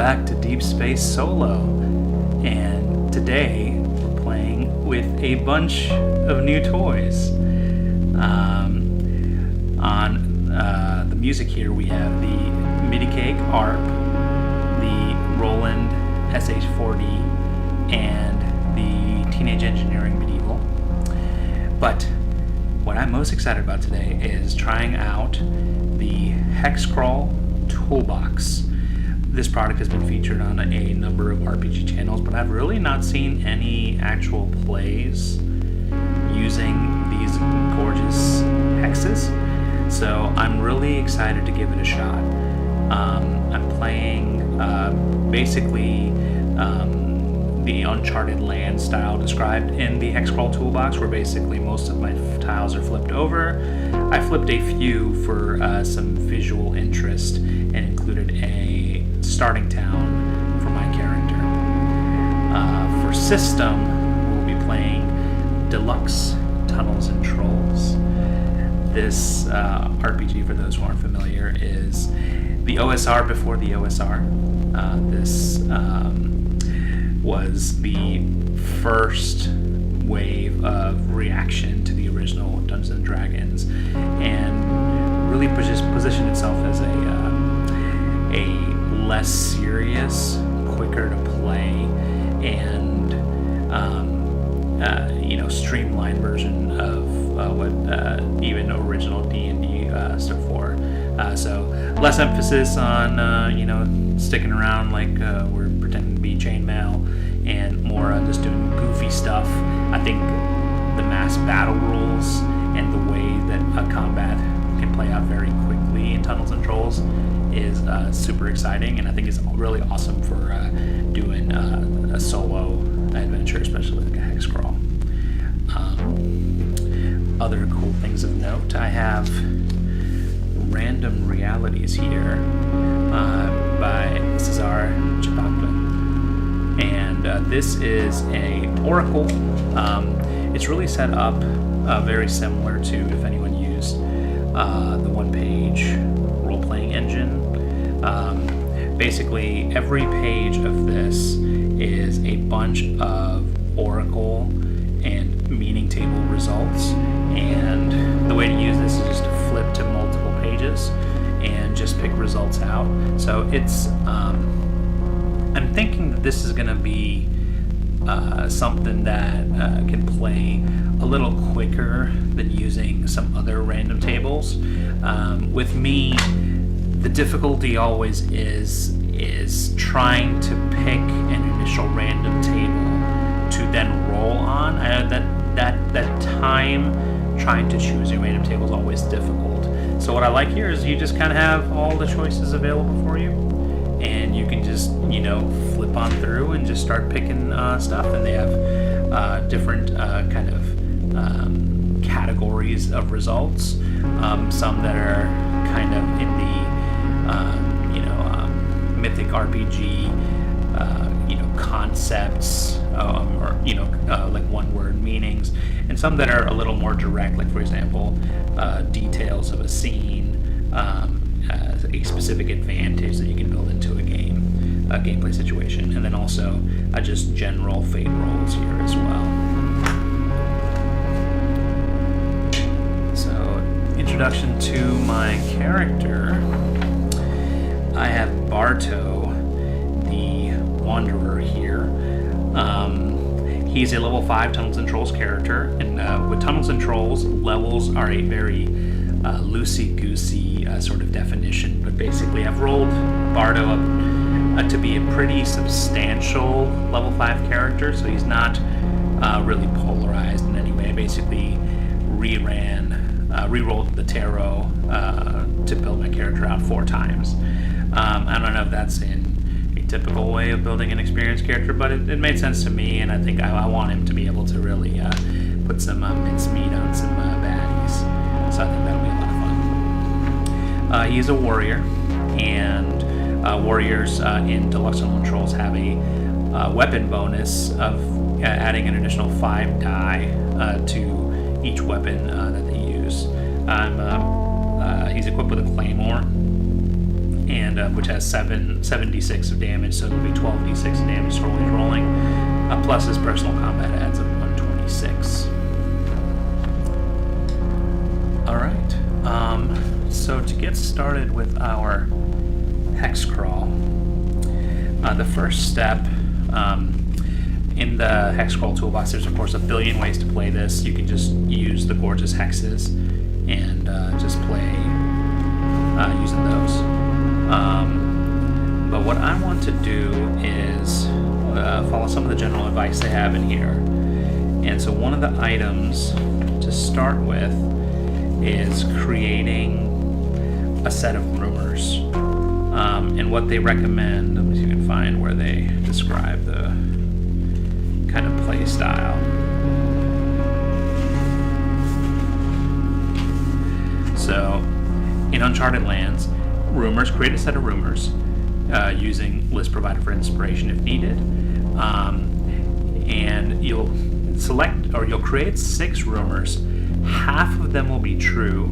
back to Deep Space Solo, and today we're playing with a bunch of new toys. On the music here we have the Midicake ARP, the Roland SH4D, and the Teenage Engineering Medieval. But what I'm most excited about today is trying out the Hexcrawl toolbox. This product has been featured on a number of RPG channels, but I've really not seen any actual plays using these gorgeous hexes. So I'm really excited to give it a shot. I'm playing basically the Uncharted Land style described in the Hexcrawl toolbox, where basically most of my tiles are flipped over. I flipped a few for some visual interest and included a starting town for my character. For system, we'll be playing Deluxe Tunnels and Trolls. This RPG, for those who aren't familiar, is the OSR before the OSR. This was the first wave of reaction to the original Dungeons & Dragons, and really positioned itself as a less serious, quicker to play, and streamlined version of what even original D&D stood for. So less emphasis on sticking around like we're pretending to be chainmail, and more just doing goofy stuff. I think the mass battle rules and the way that a combat can play out very quickly in Tunnels and Trolls is super exciting, and I think it's really awesome for doing a solo adventure, especially like a Hexcrawl. Other cool things of note, I have Random Realities here by Cesar Chapapa, and this is a oracle. It's really set up very similar to, if anyone used the one-page role-playing engine. Basically, every page of this is a bunch of oracle and meaning table results, and the way to use this is just to flip to multiple pages and just pick results out. So it's I'm thinking that this is going to be something that can play a little quicker than using some other random tables. With me, the difficulty always is trying to pick an initial random table to then roll on. I know that time trying to choose a random table is always difficult. So what I like here is you just kind of have all the choices available for you, and you can just flip on through and just start picking stuff. And they have different kind of categories of results. Some that are kind of in the mythic RPG concepts, or like one-word meanings, and some that are a little more direct, like for example details of a scene, a specific advantage that you can build into a gameplay situation, and then also just general fate rolls here as well. So, introduction to my character. I have Barto, the Wanderer here. He's a level 5 Tunnels and Trolls character, and with Tunnels and Trolls, levels are a very loosey-goosey sort of definition, but basically I've rolled Barto up to be a pretty substantial level 5 character, so he's not really polarized in any way. I basically re-rolled the tarot to build my character out 4 times. I don't know if that's in a typical way of building an experienced character, but it made sense to me, and I think I want him to be able to really put some mincemeat on some baddies. So I think that'll be a lot of fun. He's a warrior, and warriors in Deluxe and Trolls have a weapon bonus of adding an additional 5 die to each weapon that they use. He's equipped with a claymore, and which has 7d6 of damage, so it'll be 12d6 of damage total he's rolling. Plus his personal combat adds of 126. All right. So to get started with our Hexcrawl, the first step in the Hexcrawl toolbox, there's of course a billion ways to play this. You can just use the gorgeous hexes and just play using those. But what I want to do is follow some of the general advice they have in here. And so one of the items to start with is creating a set of rumors. And what they recommend, let me see if you can find where they describe the kind of play style. So, in Uncharted Lands, rumors, create a set of rumors using list provided for inspiration if needed. And you'll select, or you'll create 6 rumors. Half of them will be true,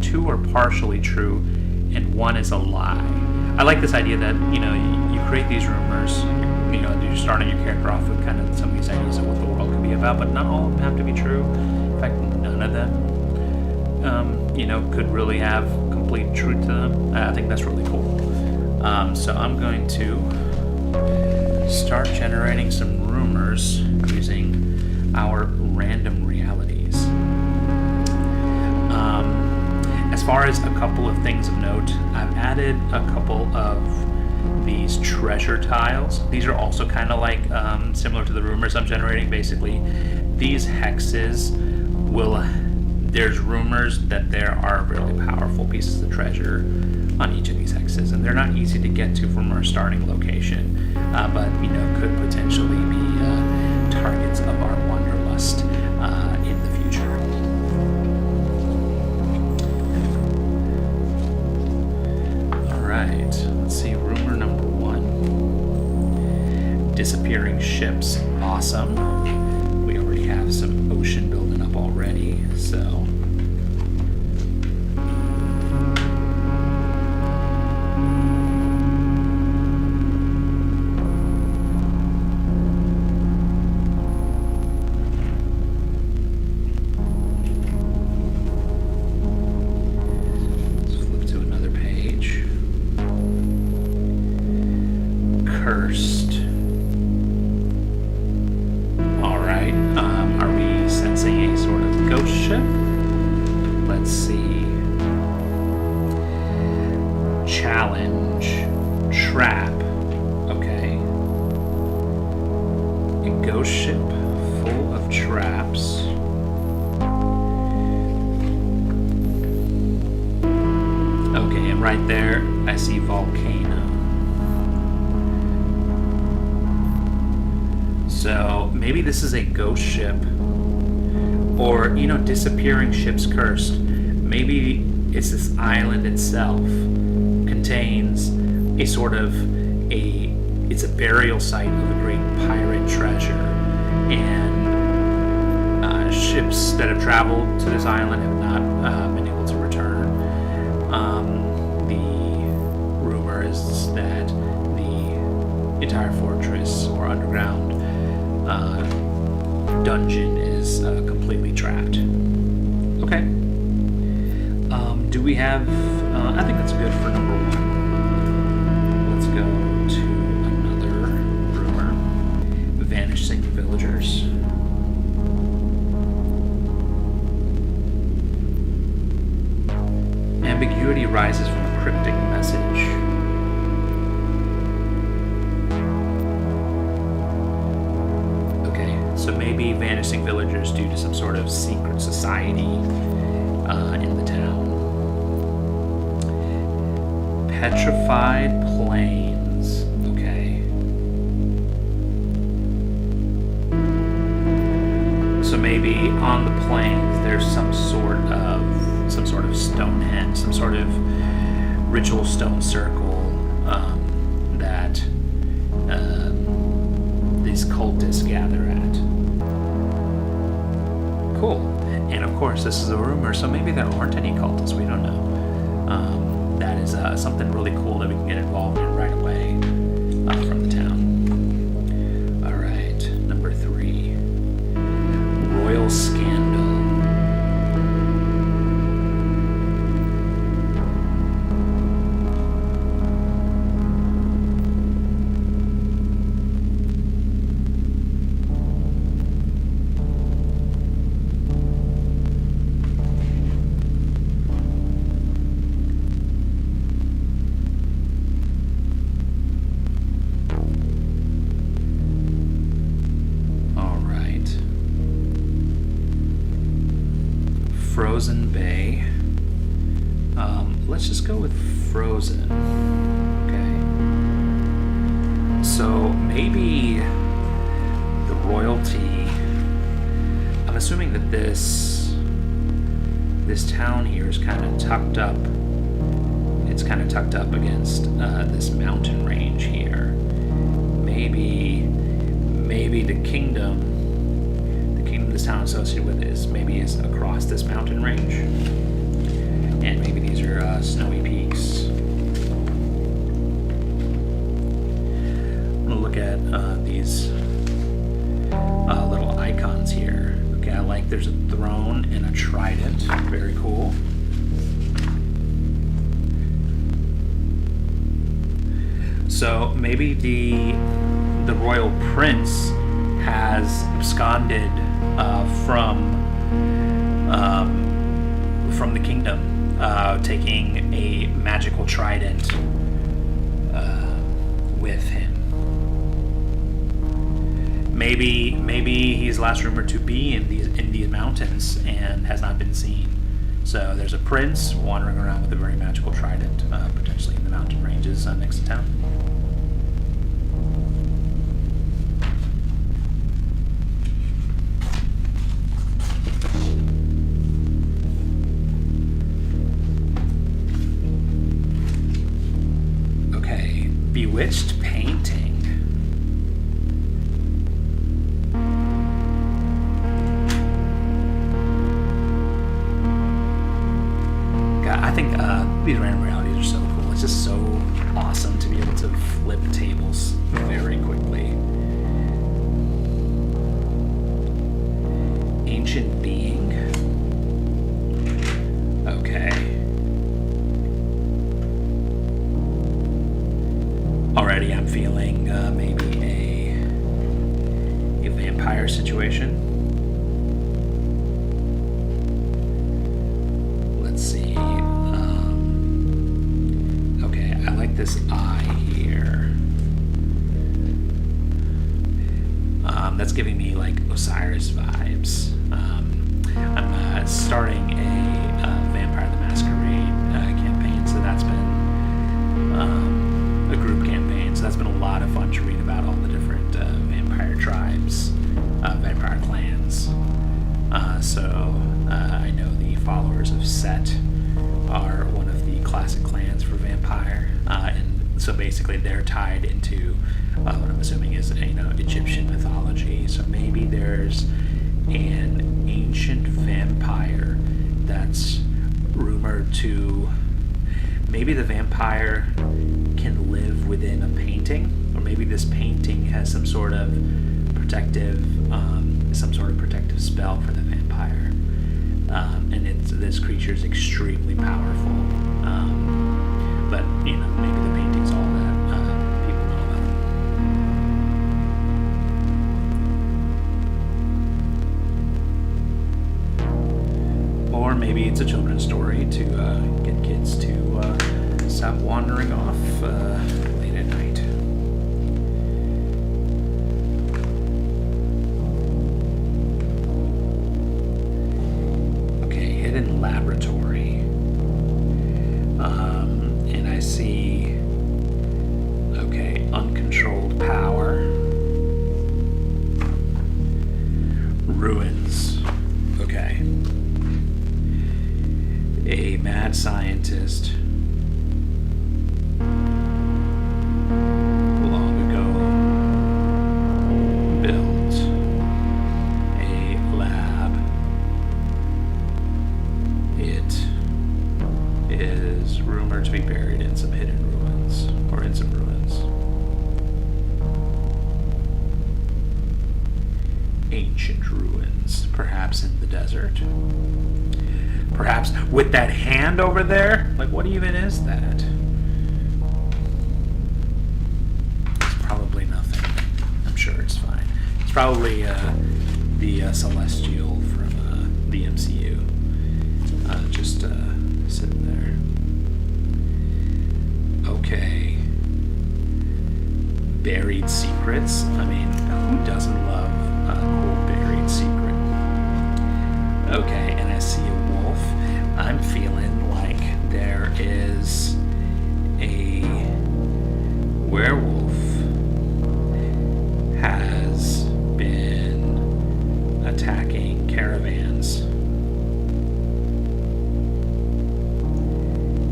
2 are partially true, and 1 is a lie. I like this idea that, you create these rumors, you're starting your character off with kind of some of these ideas of what the world could be about, but not all of them have to be true. In fact, none of them, could really have complete truth to them. I think that's really cool. So I'm going to start generating some rumors using our random realities. As far as a couple of things of note, I've added a couple of these treasure tiles. These are also kind of like similar to the rumors I'm generating. Basically, these hexes there's rumors that there are really powerful pieces of treasure on each of these hexes, and they're not easy to get to from our starting location, but could potentially be targets of our wanderlust in the future. All right, let's see. Rumor number 1: disappearing ships. Awesome. We already have some ocean building up already, so. Cursed. All right. Are we sensing a sort of ghost ship? Let's see. Challenge. Trap. Okay. A ghost ship full of traps. Okay, and right there, I see volcano. So maybe this is a ghost ship, or disappearing ships cursed. Maybe it's this island itself contains a sort of it's a burial site of a great pirate treasure, and ships that have traveled to this island have not been able to return. The rumor is that the entire fortress or underground dungeon is completely trapped. Okay. Do we have... I think that's good for number 1. Let's go to another rumor. Vanishing villagers. Ambiguity rises from a cryptic message. So maybe vanishing villagers due to some sort of secret society in the town. Petrified plains. Okay. So maybe on the plains there's some sort of Stonehenge, some sort of ritual stone circle that these cultists gather at. Cool. And of course, this is a rumor, so maybe there aren't any cultists. We don't know. that is something really cool that we can get involved in right away from the town. All right, number 3, Royal Scandal. Frozen Bay. Let's just go with Frozen. Okay. So maybe the royalty. I'm assuming that this town here is kind of tucked up. It's kind of tucked up against this mountain range here. Maybe the kingdom this town associated with is across this mountain range, and maybe these are snowy peaks. I'm gonna look at these little icons here. Okay, I like there's a throne and a trident. Very cool. So maybe the royal prince has absconded from the kingdom, taking a magical trident with him. Maybe he's last rumored to be in these mountains and has not been seen. So there's a prince wandering around with a very magical trident, potentially in the mountain ranges next to town. Bewitched painting. God, I think these random realities are so cool. It's just so awesome to be able to flip tables very quickly. Ancient being. Okay. Already I'm feeling maybe a vampire situation. Let's see. Okay, I like this eye here. That's giving me like Osiris vibes. I'm starting a Vampire the Masquerade campaign, so that's been a group campaign, so that's been a lot of fun to read about all the different vampire tribes, vampire clans. I know the followers of Set are one of the classic clans for vampire, and so basically they're tied into what I'm assuming is Egyptian mythology. So maybe there's an ancient vampire that's rumored to. Maybe the vampire can live within a painting, or maybe this painting has some sort of protective spell for the vampire, and this creature is extremely powerful. But maybe the painting's all that people know about. Or maybe it's a children's story to get kids to stop wandering off late at night. Okay, hidden laboratory. And I see, uncontrolled power. Ruins. Okay. A mad scientist long ago built a lab. It is rumored to be buried ancient ruins, perhaps in the desert. Perhaps with that hand over there? Like, what even is that? It's probably nothing. I'm sure it's fine. It's probably the Celestial from the MCU. Just sitting there. Okay. Buried secrets. I mean, who doesn't love a cool buried secret? Okay, and I see a wolf. I'm feeling like there is a werewolf has been attacking caravans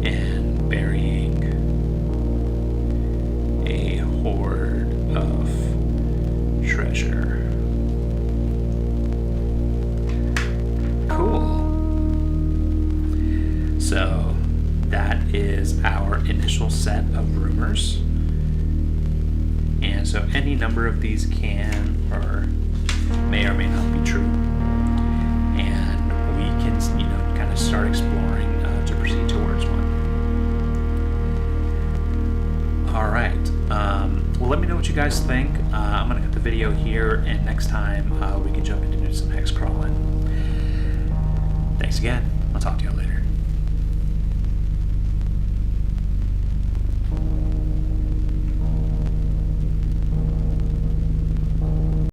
and burying a horde of treasure. Cool. So that is our initial set of rumors. And so any number of these can or may or may not be true. And we can, kind of start exploring to proceed towards one. All right. Well, let me know what you guys think. I'm going to cut the video here, and next time we can jump into some hex crawling. Thanks again. I'll talk to you later.